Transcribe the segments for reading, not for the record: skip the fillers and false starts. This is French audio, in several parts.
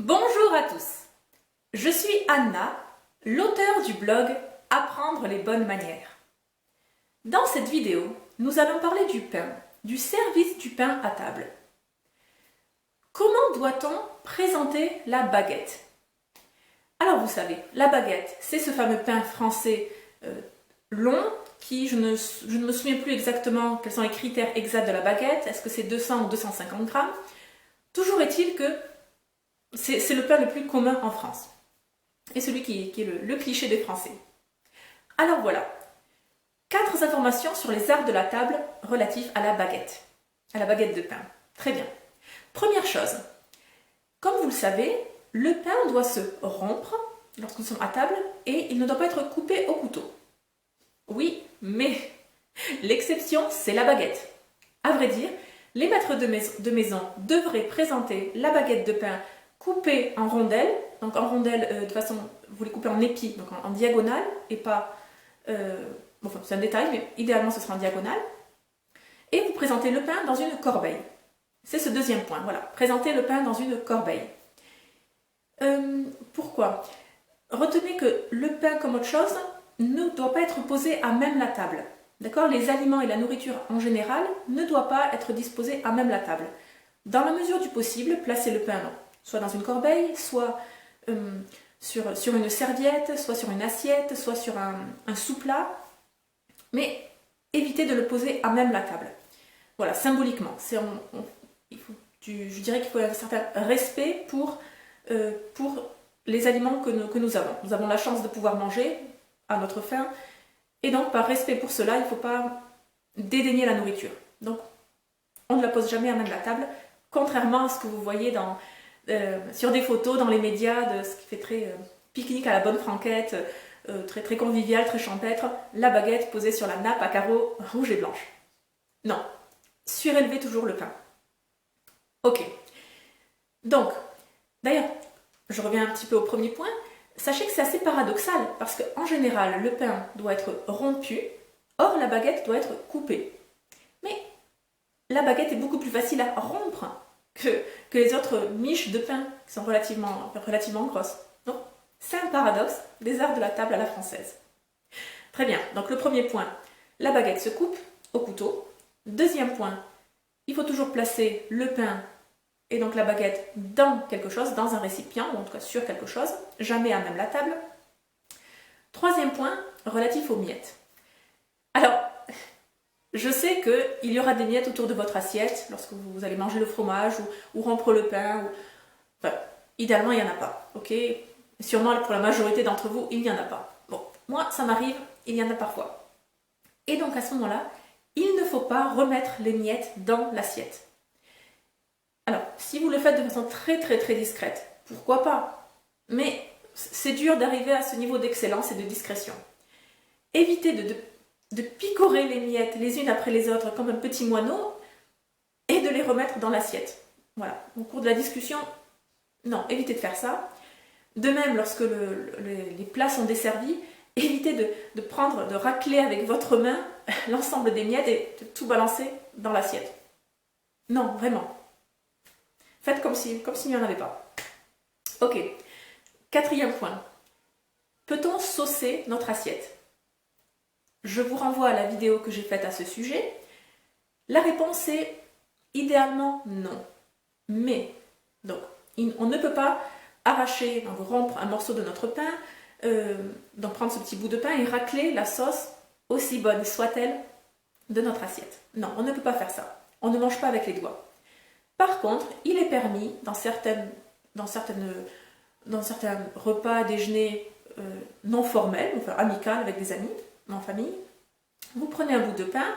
Bonjour à tous, je suis Anna, l'auteure du blog Apprendre les bonnes manières. Dans cette vidéo, nous allons parler du pain, du service du pain à table. Comment doit-on présenter la baguette? Alors vous savez, la baguette, c'est ce fameux pain français long qui, je ne me souviens plus exactement quels sont les critères exacts de la baguette, est-ce que c'est 200 ou 250 grammes? Toujours est-il que c'est le pain le plus commun en France et celui qui est le cliché des Français. Alors voilà, 4 informations sur les arts de la table relatifs à la baguette de pain. Très bien. Première chose, comme vous le savez, le pain doit se rompre lorsque nous sommes à table et il ne doit pas être coupé au couteau. Oui, mais l'exception, c'est la baguette. À vrai dire, les maîtres de maison devraient présenter la baguette de pain coupée en rondelles, donc en rondelles de façon, vous les coupez en épis, donc en diagonale, et pas, enfin c'est un détail, mais idéalement ce sera en diagonale, et vous présentez le pain dans une corbeille. C'est ce deuxième point, voilà, présenter le pain dans une corbeille. Pourquoi? Retenez que le pain, comme autre chose, ne doit pas être posé à même la table. D'accord? Les aliments et la nourriture en général ne doivent pas être disposés à même la table. Dans la mesure du possible, placez le pain soit dans une corbeille, soit sur une serviette, soit sur une assiette, soit sur un sous-plat, mais évitez de le poser à même la table. Voilà, symboliquement. Je dirais qu'il faut un certain respect pour les aliments que nous avons. Nous avons la chance de pouvoir manger à notre faim, et donc par respect pour cela, il ne faut pas dédaigner la nourriture. Donc on ne la pose jamais à même la table, contrairement à ce que vous voyez sur des photos dans les médias, de ce qui fait très pique-nique à la bonne franquette, très, très convivial, très champêtre, la baguette posée sur la nappe à carreaux rouge et blanche. Non, surélevez toujours le pain. Ok, donc, d'ailleurs, je reviens un petit peu au premier point, sachez que c'est assez paradoxal, parce qu'en général, le pain doit être rompu, or la baguette doit être coupée. Mais la baguette est beaucoup plus facile à rompre que les autres miches de pain qui sont relativement grosses. Donc, c'est un paradoxe des arts de la table à la française. Très bien, donc le premier point, la baguette se coupe au couteau. Deuxième point, il faut toujours placer le pain et donc la baguette dans quelque chose, dans un récipient, ou en tout cas sur quelque chose, jamais à même la table. Troisième point, relatif aux miettes. Alors, je sais qu'il y aura des miettes autour de votre assiette lorsque vous allez manger le fromage ou rompre le pain. Enfin, idéalement, il n'y en a pas. Ok? Sûrement, pour la majorité d'entre vous, il n'y en a pas. Bon, moi, ça m'arrive, il y en a parfois. Et donc, à ce moment-là, il ne faut pas remettre les miettes dans l'assiette. Alors, si vous le faites de façon très très très discrète, pourquoi pas? Mais c'est dur d'arriver à ce niveau d'excellence et de discrétion. Évitez de picorer les miettes les unes après les autres comme un petit moineau et de les remettre dans l'assiette. Voilà, au cours de la discussion, non, évitez de faire ça. De même, lorsque les plats sont desservis, évitez de racler avec votre main l'ensemble des miettes et de tout balancer dans l'assiette. Non, vraiment. Faites comme s'il n'y en avait pas. Ok, quatrième point. Peut-on saucer notre assiette? Je vous renvoie à la vidéo que j'ai faite à ce sujet. La réponse est idéalement non. Mais, donc, on ne peut pas arracher, donc rompre un morceau de notre pain, donc prendre ce petit bout de pain et racler la sauce, aussi bonne soit-elle, de notre assiette. Non, on ne peut pas faire ça. On ne mange pas avec les doigts. Par contre, il est permis, dans certains repas, déjeuners non formels, enfin amicaux avec des amis, en famille, vous prenez un bout de pain,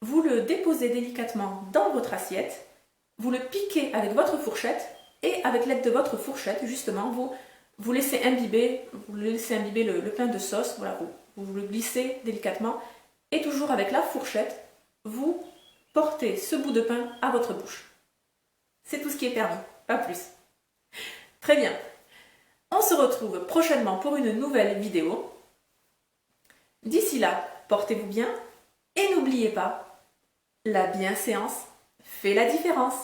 vous le déposez délicatement dans votre assiette, vous le piquez avec votre fourchette, et avec l'aide de votre fourchette, justement, vous laissez imbiber le pain de sauce, voilà, vous le glissez délicatement, et toujours avec la fourchette, vous portez ce bout de pain à votre bouche. C'est tout ce qui est permis, pas plus. Très bien. On se retrouve prochainement pour une nouvelle vidéo. D'ici là, portez-vous bien et n'oubliez pas, la bienséance fait la différence.